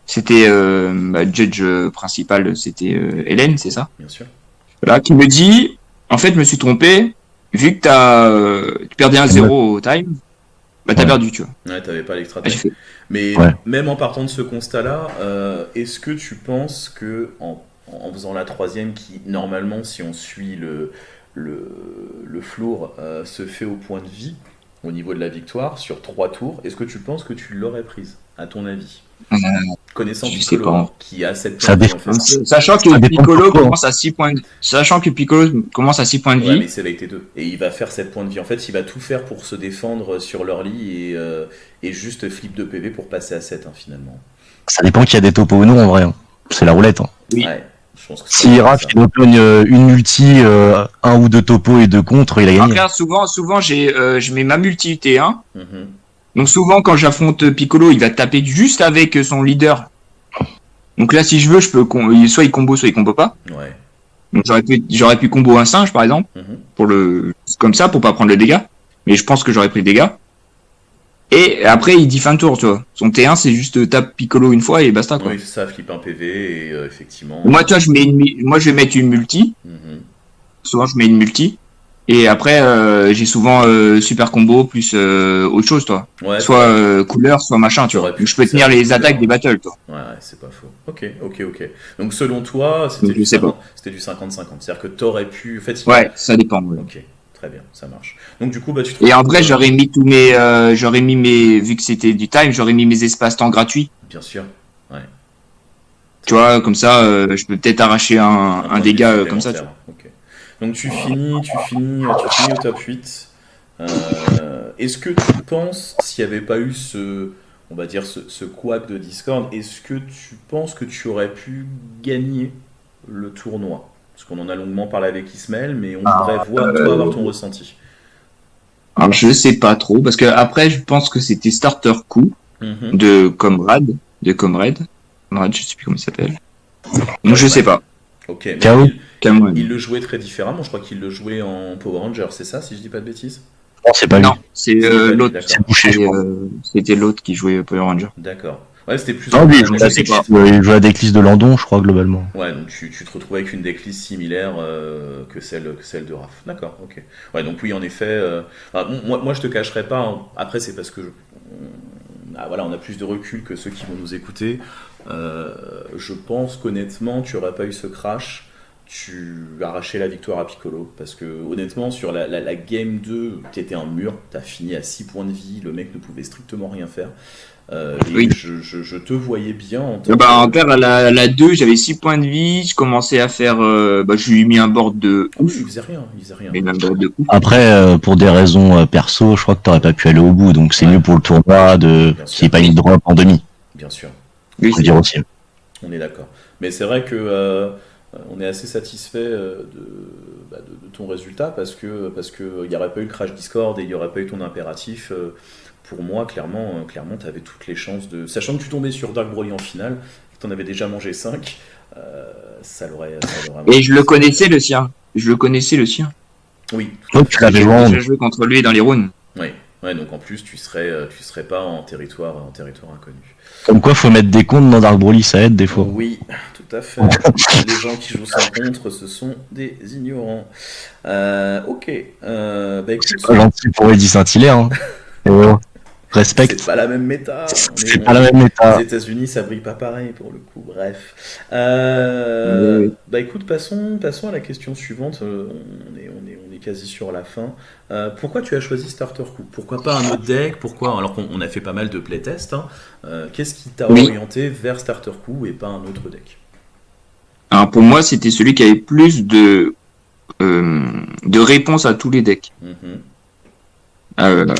C'était, judge principal, c'était Hélène, c'est ça? Bien sûr. Voilà, qui me dit, en fait, je me suis trompé, vu que tu perdais un 0 au time, bah t'as Ouais. perdu, tu vois. Ouais, t'avais pas l'extra Ah, j'ai time. fait, Mais Ouais. même en partant de ce constat-là, est-ce que tu penses que en faisant la troisième, qui normalement, si on suit le floor, se fait au point de vie au niveau de la victoire sur 3 tours, est-ce que tu penses que tu l'aurais prise, à ton avis? Connaissant je sais Piccolo, pas. hein, qui a 7 Ça points de vie, dépend. en fait. Sachant que Ça dépend Piccolo pourquoi. commence à 6 points de... Sachant que Piccolo commence à 6 points de Ouais, vie. mais c'est avec tes deux. Et il va faire 7 points de vie. En fait, il va tout faire pour se défendre sur leur lit et juste flip de PV pour passer à 7, hein, finalement. Ça dépend qu'il y a des topos ou non en vrai. Hein. C'est la roulette. Hein. Oui. Ouais, je pense que Si Raph il open une multi, un ou deux topos et deux contre, il a gagné. Après, souvent, je mets ma multi T1. Mhm. Donc souvent, quand j'affronte Piccolo, il va taper juste avec son leader. Donc là, si je veux, je peux soit il combo, soit il combo pas. Ouais. Donc j'aurais pu combo un singe, par exemple, Mhm. comme ça, pour pas prendre le dégât. Mais je pense que j'aurais pris le dégât. Et après, il dit fin de tour, tu vois. Son T1, c'est juste tape Piccolo une fois et basta, quoi. Oui, c'est ça, flip un PV et effectivement. Moi, tu vois, moi, je vais mettre une multi. Mhm. Souvent, je mets une multi. Et après, j'ai souvent super combo plus autre chose, toi. Ouais, Soit couleur, soit machin, tu vois. T'aurais pu Donc, je peux pousser tenir à les couleur. attaques des battles, toi. Ouais, c'est pas faux. Ok. Donc selon toi, Donc, je sais pas. c'était du 50-50. C'est-à-dire que t'aurais pu. En fait, Ouais, ça dépend. Ouais. Ok, très bien, ça marche. Donc du coup, bah tu te Et en retrouves, vrai, j'aurais mis mes, vu que c'était du time, j'aurais mis mes espaces temps gratuits. bien sûr. Ouais. Tu vois, comme ça, je peux peut-être arracher un point de dégât vie comme ça, tu vois. supplémentaire. Ok. Donc tu finis au top 8. Est-ce que tu penses, s'il n'y avait pas eu on va dire ce couac de Discord, est-ce que tu penses que tu aurais pu gagner le tournoi? Parce qu'on en a longuement parlé avec Ismaël, mais on voudrait toi avoir ton ressenti. Alors, je sais pas trop, parce que après, je pense que c'était starter coup Mhm. de Comrade, Comrade, je sais plus comment il s'appelle. Donc, je sais pas. Ok, mais KO. Cameron. il le jouait très différemment. Je crois qu'il le jouait en Power Ranger, c'est ça, si je dis pas de bêtises? Non, c'est pas lui. Non, c'est C'est pas lui, l'autre. d'accord. C'est Boucher, je crois. C'était l'autre qui jouait Power Ranger. D'accord. Ouais, c'était plus Non, en lui, Power je sais pas. il joue à des listes de Landon, je crois, globalement. Ouais, donc tu te retrouves avec une decklist similaire que celle de Raph. D'accord, ok. Ouais, donc oui, en effet. Moi, je te cacherai pas. Hein. Après, c'est parce que voilà, on a plus de recul que ceux qui vont nous écouter. Je pense qu'honnêtement, tu aurais pas eu ce crash. Tu arrachais la victoire à Piccolo. Parce que honnêtement, sur la game 2, tu étais un mur. Tu as fini à 6 points de vie. Le mec ne pouvait strictement rien faire. Et Oui. je te voyais bien en tant Bah, en père, à la 2, j'avais 6 points de vie. Je commençais à faire. Je lui ai mis un board de Ah oui, ouf. il faisait rien, il faisait rien. Mais un board de ouf. Après, pour des raisons perso, je crois que t'aurais pas pu aller au bout, donc c'est Ouais. mieux pour le tournoi Bien sûr. qu'il n'y ait pas une drop en demi, Bien sûr, Oui, faut le dire aussi. on est d'accord. Mais c'est vrai que on est assez satisfait de ton résultat parce que il n'y aurait pas eu le crash Discord et il n'y aurait pas eu ton impératif. Pour moi, clairement, tu avais toutes les chances de. Sachant que tu tombais sur Dark Broly en finale, que tu en avais déjà mangé 5, ça l'aurait. Et je le connaissais, le sien. Je le connaissais, le sien. Oui, Toi, tu l'avais J'ai joué en déjà joué contre lui dans les rounds. oui. Ouais, donc en plus, tu serais pas en territoire inconnu. Comme quoi, faut mettre des comptes dans Dark Broly, ça aide des fois. Oui, tout à fait. Les gens qui jouent sans contre, ce sont des ignorants. Ok. Bah écoute, C'est pas gentil pour Eddie Saint-Hilaire, hein. Oh, respect. c'est pas la même méta. C'est pas la même méta. Les États-Unis, ça brille pas pareil pour le coup. Bref. Oui. Bah écoute, passons à la question suivante. On est quasi sur la fin. Pourquoi tu as choisi Starter Coup? Pourquoi pas un autre deck? Pourquoi? Alors qu'on a fait pas mal de playtests. Hein. Qu'est-ce qui t'a Oui. orienté vers Starter Coup et pas un autre deck? Alors pour moi, c'était celui qui avait plus de réponses à tous les decks. Mhm.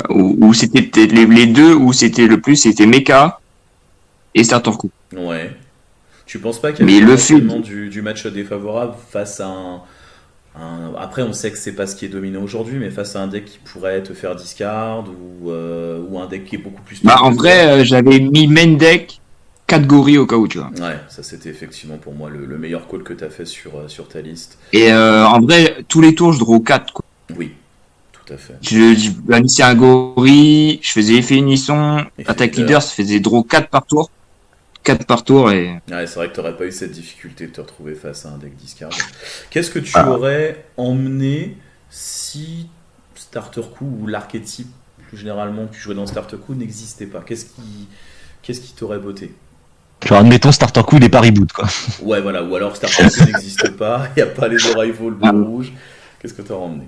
Où c'était peut-être les deux, où c'était le plus, c'était Mecha et Starter Coup. Ouais. Tu penses pas qu'il y Mais avait le potentiellement du match défavorable face à Après, on sait que c'est pas ce qui est dominant aujourd'hui, mais face à un deck qui pourrait te faire discard ou un deck qui est beaucoup plus. Bah, en vrai, j'avais mis main deck, 4 gorilles au cas où, tu vois. Ouais, ça c'était effectivement pour moi le meilleur call que tu as fait sur ta liste. Et en vrai, tous les tours, je draw 4, quoi. Oui, tout à fait. Je banissais un gorille, je faisais effet unisson, Effet attaque leader. leader, ça faisait draw 4 par tour. 4 par tour et. Ouais, c'est vrai que t'aurais pas eu cette difficulté de te retrouver face à un deck discard. Qu'est-ce que tu aurais emmené si Starter Coup ou l'archétype plus généralement que tu jouais dans Starter Coup n'existait pas? Qu'est-ce qui t'aurait botté? Genre, admettons, Starter Coup, il est pas reboot, quoi. Ouais, voilà, ou alors Starter Coup n'existe pas, il n'y a pas les Arrival bleu rouge. Qu'est-ce que t'aurais emmené?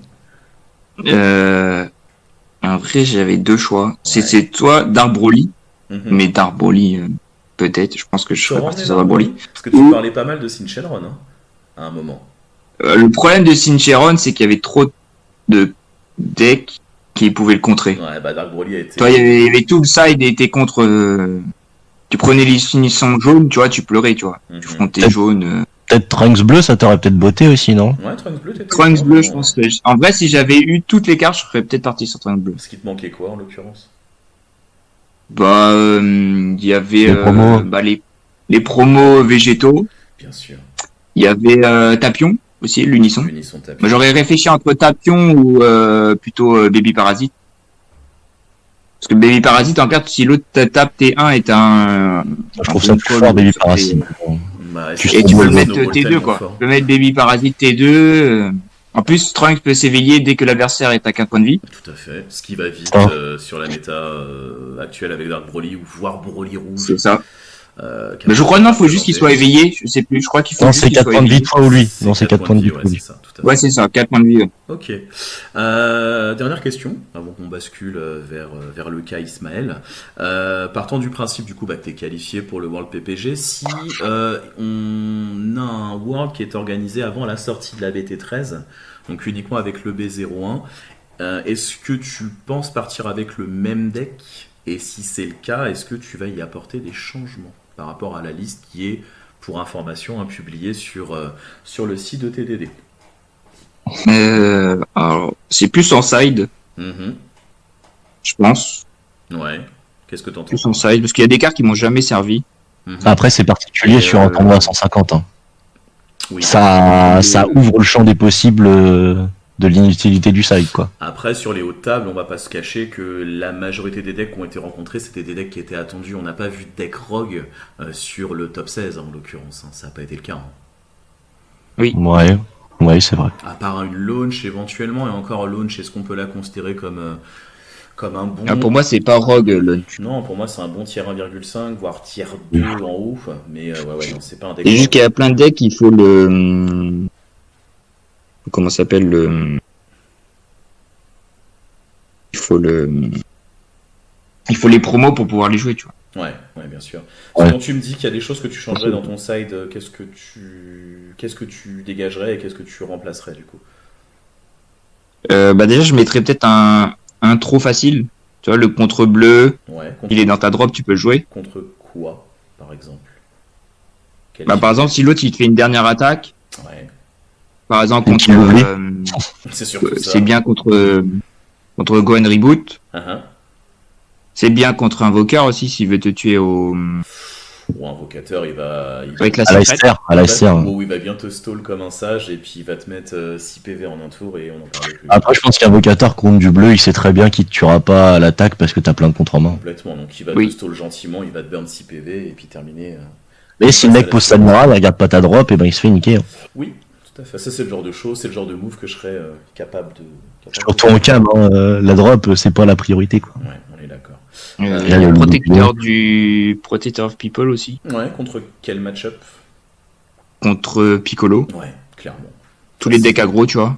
En vrai, j'avais deux choix. C'est toi, Dark Broly, Mhm. mais Dark Broly, peut-être. Je pense que je serais T'aurais parti emmené sur Dark Broly. Parce que tu parlais pas mal de Sin Shenron, hein, à un moment. Le problème de Sincheron, c'est qu'il y avait trop de decks qui pouvaient le contrer. Ouais, bah Dark Broly a été. Toi, il y avait tout le side était contre. Tu prenais les finissants jaunes, tu vois, tu pleurais, tu vois. Mhm. Tu frontais jaune. Peut-être Trunks bleu, ça t'aurait peut-être botté aussi, non? Ouais, Trunks bleu, t'étais. Trunks bleu, je pense que. En vrai, si j'avais eu toutes les cartes, je serais peut-être parti sur Trunks bleu. Parce qu'il te manquait quoi en l'occurrence? Bah, il y avait Les promos. bah, les les promos végétaux. Bien sûr. Il y avait Tapion aussi, l'unisson. Unisson Tapion. Moi, j'aurais réfléchi entre Tapion ou plutôt Baby Parasite. Parce que Baby Parasite, en carte, si l'autre tape T1 est un... Je trouve ça plus fort, Baby Parasite. Bah, Tu c'est- Et tu peux le c'est mettre snowball T2, tellement quoi. fort. Tu peux mettre Baby Parasite T2. En plus, Trunks peut s'éveiller dès que l'adversaire est à 4 points de vie. Tout à fait. Ce qui va vite Ah. sur la méta actuelle avec Dark Broly ou voire Broly rouge. C'est ça. Qui a Mais je crois, pas non, faut juste qu'il soit éveillé. Je sais plus, je crois qu'il faut Non, juste c'est qu'il 4 soit points de vie, éveillé. toi ou lui. C'est Non, c'est 4 points de vie, toi ou ouais, lui. c'est ça, tout à fait. Ouais, c'est ça, 4 points de vie. Ouais. Ok. Dernière question, avant qu'on bascule vers le cas Ismaël. Partant du principe du coup que tu es qualifié pour le World PPG, si on a un World qui est organisé avant la sortie de la BT13, donc uniquement avec le B01, est-ce que tu penses partir avec le même deck? Et si c'est le cas, est-ce que tu vas y apporter des changements par rapport à la liste qui est, pour information, publiée sur le site de TDD? Alors, c'est plus en side, Mhm. je pense. Ouais. Qu'est-ce que t'entends? Plus en side, parce qu'il y a des cartes qui m'ont jamais servi. Mhm. Après, c'est particulier sur un tournoi à 150. Hein. Oui. Ça ouvre le champ des possibles de l'inutilité du side, quoi. Après, sur les hautes tables, on va pas se cacher que la majorité des decks qui ont été rencontrés, c'était des decks qui étaient attendus. On n'a pas vu de deck rogue sur le top 16, en l'occurrence. Hein. Ça n'a pas été le cas. Hein. Ouais, c'est vrai. À part une launch éventuellement, et encore launch, est-ce qu'on peut la considérer comme un bon... Ah, pour moi, c'est pas Rogue, le... Non, pour moi, c'est un bon tiers 1,5, voire tiers 2 en haut. Mais ouais, non, c'est pas un deck C'est juste rogue. qu'il y a plein de decks, il faut le... Comment ça s'appelle le... Il faut les promos pour pouvoir les jouer, tu vois. Ouais, bien sûr. Ouais. Quand tu me dis qu'il y a des choses que tu changerais dans ton side, qu'est-ce que tu dégagerais et qu'est-ce que tu remplacerais du coup? Bah déjà, je mettrais peut-être un trop facile. Tu vois, le contre bleu, Ouais, il est dans ta drop, tu peux le jouer. contre quoi, par exemple? Quel Bah, type? par exemple, si l'autre, il te fait une dernière attaque, Ouais, par exemple, Et contre... qu'il l'oublie. c'est surtout ça. c'est bien contre Gohan Reboot. Uh-huh. C'est bien contre Invoker aussi, s'il veut te tuer au... Ou invocateur, il va avec la À la secrète. SR, à la SR. hein. il va bien te stall comme un sage et puis il va te mettre 6 PV en un tour et on en parle plus. Après, je pense qu'Invocateur contre du bleu, il sait très bien qu'il te tuera pas à l'attaque parce que t'as plein de contre en main. Complètement, donc il va Oui. te stall gentiment, il va te burn 6 PV et puis terminer. Mais si le mec pose sa morale, il regarde pas ta drop, et ben il se fait niquer. Hein. Oui, tout à fait. Ça, c'est le genre de choses, c'est le genre de move que je serais capable de. Surtout en cam, hein, la drop, c'est pas la priorité, quoi. Ouais, on est d'accord. il y a le Protecteur of People aussi. Ouais, contre quel match-up? Contre Piccolo. Ouais, clairement. Tous les decks aggro, tu vois.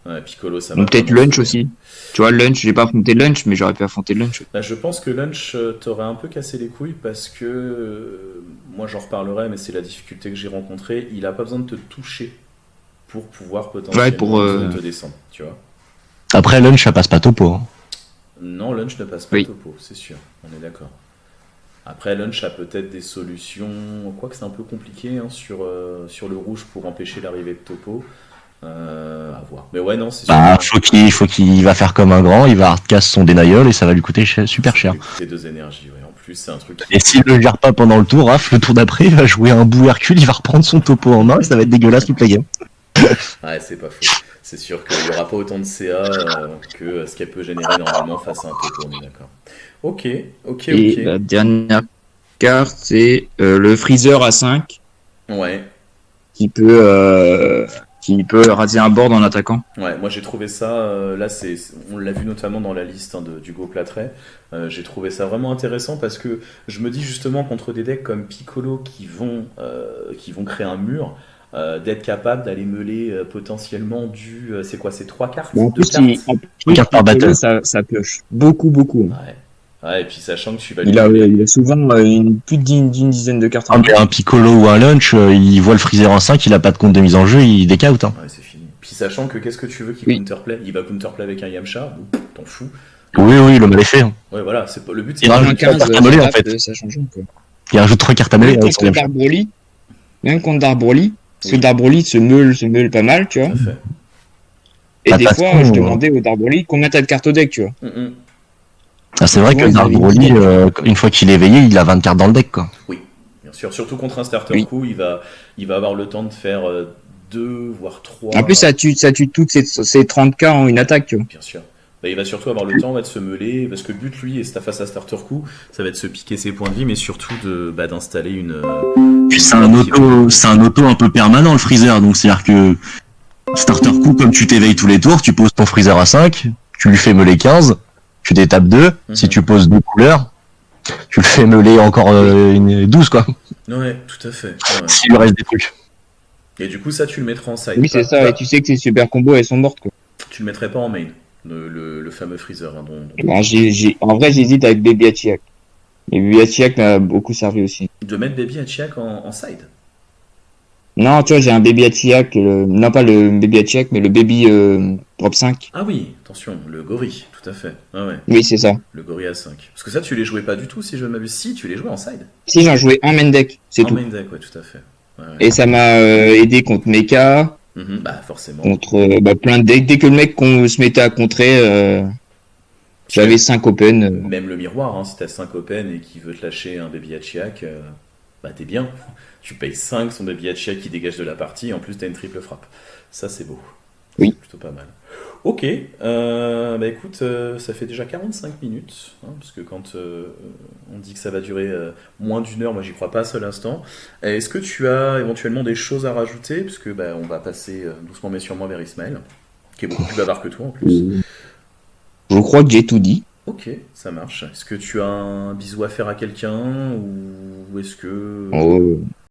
Ouais, Piccolo, ça Donc va peut-être vraiment Lunch se- aussi. Tu vois, Lunch, j'ai pas affronté Lunch, mais j'aurais pu affronter Lunch. Bah, je pense que Lunch t'aurait un peu cassé les couilles parce que, moi j'en reparlerai, mais c'est la difficulté que j'ai rencontrée, il a pas besoin de te toucher pour pouvoir potentiellement Ouais, pour, te descendre, tu vois. Après, lunch, ça passe pas topo. Hein. Non, Lunch ne passe pas Oui. topo, c'est sûr, on est d'accord. Après, Lunch a peut-être des solutions, quoique c'est un peu compliqué hein, sur le rouge pour empêcher l'arrivée de topo. À voir. Mais ouais, non, c'est sûr. Bah, faut qu'il va faire comme un grand, il va hardcast son denial et ça va lui coûter super cher. C'est 2 énergies, ouais. En plus, c'est un truc qui... Et s'il le gère pas pendant le tour, le tour d'après, il va jouer un bout Hercule, il va reprendre son topo en main et ça va être dégueulasse toute la game. Ouais, c'est pas faux. C'est sûr qu'il n'y aura pas autant de CA que ce qu'elle peut générer normalement face à un topo, on est d'accord. Ok. Et la dernière carte, c'est le Freezer à 5 Ouais. qui peut raser un board en attaquant. Ouais, moi j'ai trouvé ça, là on l'a vu notamment dans la liste hein, d'Hugo Platret, j'ai trouvé ça vraiment intéressant parce que je me dis justement contre des decks comme Piccolo qui vont créer un mur, d'être capable d'aller meuler potentiellement c'est quoi, c'est 3 cartes? Bon, en Deux plus, cartes Carte par battle. ça pioche beaucoup. Ouais, et puis sachant que tu vas Il a souvent plus d'une dizaine de cartes. Mais un Piccolo ou un Lunch, il voit le Freezer en 5, il a pas de compte de mise en jeu, il décaute. Hein. Ouais, c'est fini. Puis sachant que qu'est-ce que tu veux qu'il Oui. counterplay? Il va counterplay avec un Yamcha, bon, t'en fous. Oui, le mal est fait. Hein. Ouais, voilà, c'est pas le but, c'est Il pas- rajoute 15 cartes à mêler, en fait. Ça change un peu. Il rajoute 3 cartes à mêler Même avec son contre Yamcha. Dark-Broly, même contre Dark-Broly, parce que Oui. Dark-Broly se meule pas mal, tu vois. Tout à fait. Et Bah, des de toute fois, façon, je demandais au Dark-Broly combien t'as de cartes au deck, tu vois. Ah, c'est vrai Souvent, que ils Dark avaient Broly, une une fois qu'il est éveillé, il a 20 cartes dans le deck, quoi. Oui, bien sûr. sûr. Surtout contre un starter Oui. coup, il va avoir le temps de faire 2 voire 3. En plus, ça tue toutes ces 30K en une attaque, tu vois. Bien sûr. Bah, il va surtout avoir le temps de se meuler, parce que le but, lui, et c'est face à starter coup, ça va être de se piquer ses points de vie, mais surtout d'installer une. Puis c'est un auto un peu permanent le freezer, donc c'est-à-dire que starter coup, comme tu t'éveilles tous les tours, tu poses ton freezer à 5, tu lui fais meuler 15, tu détapes 2, si tu poses 2 couleurs, tu le fais meuler encore 12 quoi, Ouais, tout à fait. Ouais. s'il lui reste des trucs. Et du coup, ça, tu le mettras en side. Oui, c'est ça, et tu sais que ces super combos, elles sont mortes, quoi. Tu le mettrais pas en main, le fameux freezer. Hein, Ben, en vrai, j'hésite avec Baby Hachiak. Et Baby Hachiak m'a beaucoup servi aussi. De mettre Baby Hachiak en side. Non, tu vois, j'ai un Baby Hachiak, non pas le Baby Hachiak, mais le Baby Drop 5. Ah oui, attention, le Gori, tout à fait. Ah ouais, Oui, c'est ça. le Gori à 5. Parce que ça, tu les jouais pas du tout, si je ne m'abuse. Si, tu les jouais en side. Si j'en jouais en main deck, c'est En tout. main deck, ouais, tout à fait. Ouais, ouais. Et ça m'a aidé contre Mecha, Bah, forcément. contre plein de decks. Dès que le mec qu'on se mettait à contrer, j'avais 5 open. Même le miroir, hein, si t'as 5 open et qu'il veut te lâcher un Baby Hachiak, bah t'es bien. Tu payes 5 son Baby Hachiak qui dégage de la partie, et en plus t'as une triple frappe. Ça, c'est beau. Oui. C'est plutôt pas mal. Ok, bah écoute, ça fait déjà 45 minutes, hein, parce que quand on dit que ça va durer moins d'une heure, moi j'y crois pas un seul instant. Est-ce que tu as éventuellement des choses à rajouter, parce que bah, on va passer doucement mais sûrement vers Ismaël, qui est beaucoup plus bavard que toi en plus. Je crois que j'ai tout dit. Ok, ça marche. Est-ce que tu as un bisou à faire à quelqu'un, ou est-ce que... Oh,